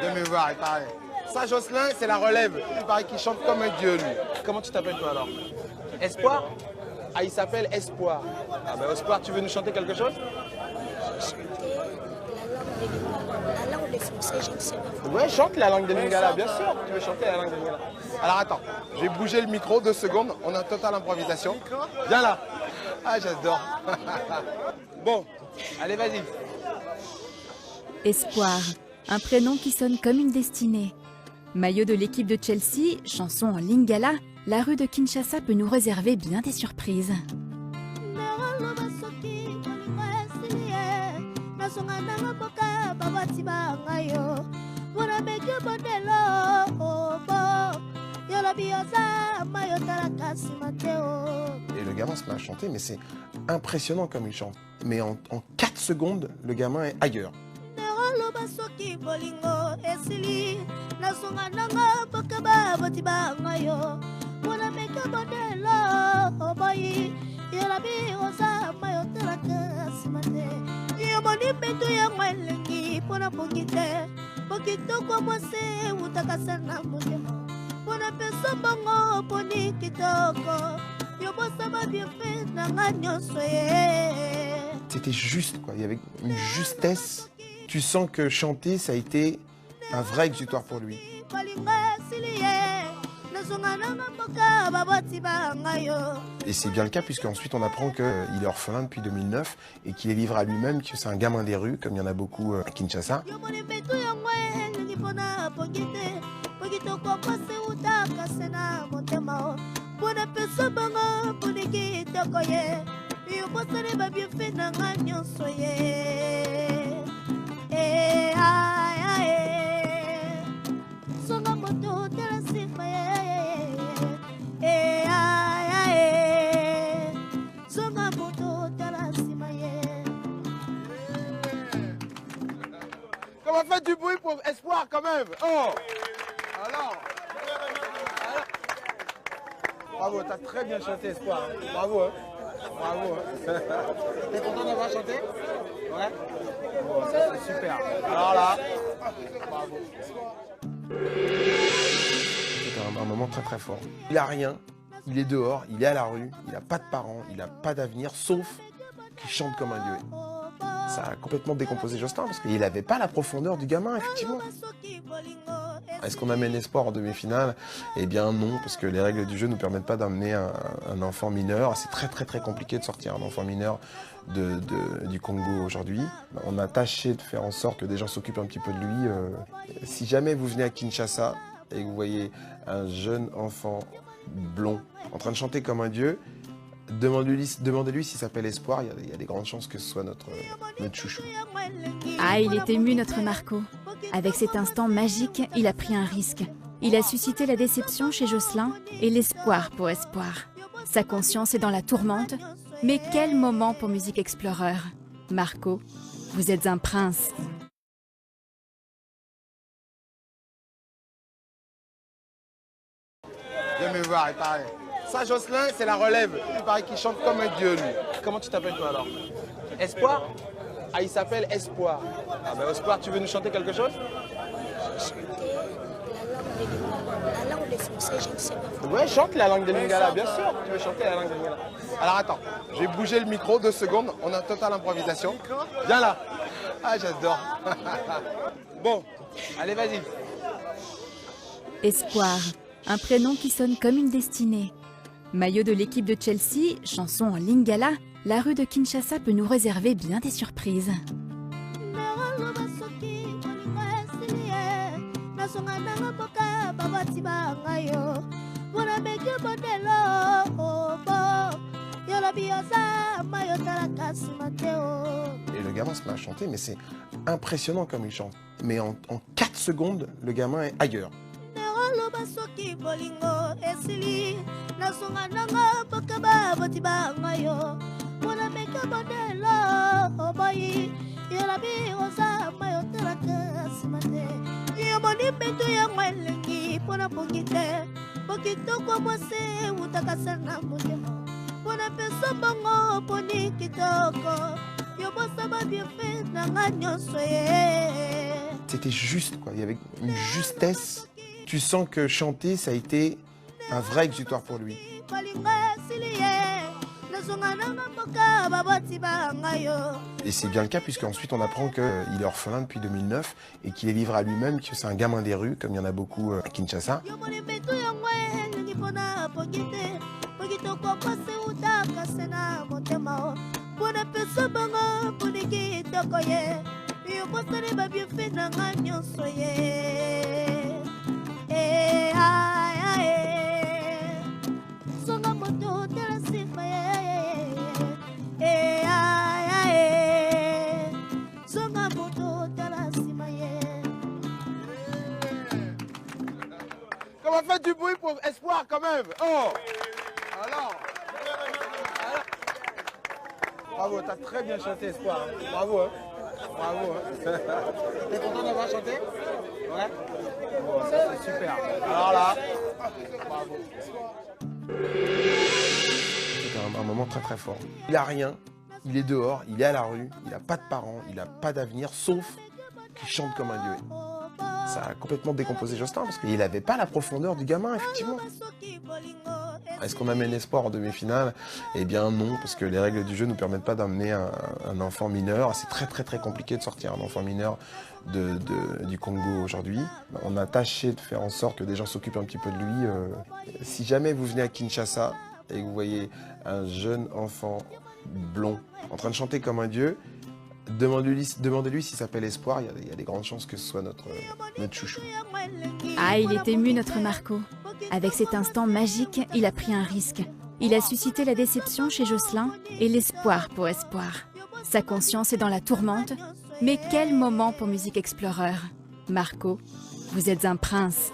Viens me voir, il paraît. Ça, Jocelyn, c'est la relève. Il paraît qu'il chante comme un dieu, lui. Comment tu t'appelles, toi, alors? Espoir? Ah, il s'appelle Espoir. Ah, ben, Espoir, tu veux nous chanter quelque chose? La langue des Français, je ne sais pas. Ouais, chante la langue des Lingala, bien sûr. Tu veux chanter la langue des Lingala. Alors, attends, je vais bouger le micro 2 secondes. On a totale improvisation. Viens là. Ah, j'adore. Bon, allez, vas-y. Espoir, un prénom qui sonne comme une destinée. Maillot de l'équipe de Chelsea, chanson en lingala, la rue de Kinshasa peut nous réserver bien des surprises. Et le gamin se met à chanter, mais c'est impressionnant comme il chante. Mais en 4 secondes, le gamin est ailleurs. C'était juste, quoi. Il y avait une justesse. Tu sens que chanter, ça a été un vrai exutoire pour lui. Et c'est bien le cas, puisqu'ensuite on apprend qu'il est orphelin depuis 2009 et qu'il est livré à lui-même, que c'est un gamin des rues, comme il y en a beaucoup à Kinshasa. Comment on fait du bruit pour Espoir quand même? Oh! Alors. Bravo, t'as très bien chanté Espoir. Bravo, hein. Bravo. Hein. T'es content d'avoir chanté? Ouais? Bon, ça c'est super. Alors là, bravo. C'était un moment très très fort. Il a rien, il est dehors, il est à la rue, il n'a pas de parents, il n'a pas d'avenir, sauf qu'il chante comme un dieu. Ça a complètement décomposé Jocelyn parce qu'il n'avait pas la profondeur du gamin, effectivement. Est-ce qu'on amène Espoir en demi-finale? Eh bien non, parce que les règles du jeu ne nous permettent pas d'amener un enfant mineur. C'est très très très compliqué de sortir un enfant mineur du Congo aujourd'hui. On a tâché de faire en sorte que des gens s'occupent un petit peu de lui. Si jamais vous venez à Kinshasa et que vous voyez un jeune enfant blond en train de chanter comme un dieu, demandez-lui s'il s'appelle Espoir. Il y a des grandes chances que ce soit notre chouchou. Ah, il est ému, notre Marco. Avec cet instant magique, il a pris un risque. Il a suscité la déception chez Jocelyn et l'espoir pour Espoir. Sa conscience est dans la tourmente. Mais quel moment pour Music Explorer. Marco, vous êtes un prince. Viens me voir, il paraît. Ça, Jocelyn, c'est la relève. Il paraît qu'il chante comme un dieu, lui. Comment tu t'appelles, toi, alors? Espoir? Ah, il s'appelle Espoir. Ah, ben, Espoir, tu veux nous chanter quelque chose? La langue des Français, je ne sais pas. Ouais, chante la langue des Lingala, bien sûr. Tu veux chanter la langue des Lingala. Alors, attends, je vais bouger le micro 2 secondes. On a totale improvisation. Viens là. Ah, j'adore. Bon, allez, vas-y. Espoir, un prénom qui sonne comme une destinée. Maillot de l'équipe de Chelsea, chanson en lingala, la rue de Kinshasa peut nous réserver bien des surprises. Et le gamin se met à chanter, mais c'est impressionnant comme il chante. Mais en 4 secondes, le gamin est ailleurs. c'était juste, quoi. Il y avait une justesse. Tu sens que chanter, ça a été un vrai exutoire pour lui. Et c'est bien le cas, puisqu'ensuite on apprend qu'il est orphelin depuis 2009 et qu'il est livré à lui-même, que c'est un gamin des rues, comme il y en a beaucoup à Kinshasa. Comment faire du bruit pour Espoir quand même? Oh! Alors. Bravo, t'as très bien chanté Espoir. Bravo, hein. Bravo. Hein. T'es content d'avoir chanté? Ouais. Bon, ça c'est super. Alors là, bravo. C'était un moment très très fort. Il a rien, il est dehors, il est à la rue, il n'a pas de parents, il n'a pas d'avenir, sauf qu'il chante comme un dieu. Ça a complètement décomposé Jocelyn parce qu'il n'avait pas la profondeur du gamin, effectivement. Est-ce qu'on amène Espoir en demi-finale? Eh bien non, parce que les règles du jeu ne nous permettent pas d'amener un enfant mineur. C'est très très très compliqué de sortir un enfant mineur du Congo aujourd'hui. On a tâché de faire en sorte que des gens s'occupent un petit peu de lui. Si jamais vous venez à Kinshasa et que vous voyez un jeune enfant blond en train de chanter comme un dieu, demandez-lui s'il s'appelle Espoir. Il y a des grandes chances que ce soit notre chouchou. Ah, il est ému, notre Marco. Avec cet instant magique, il a pris un risque. Il a suscité la déception chez Jocelyn et l'espoir pour Espoir. Sa conscience est dans la tourmente. Mais quel moment pour Music Explorer. Marco, vous êtes un prince.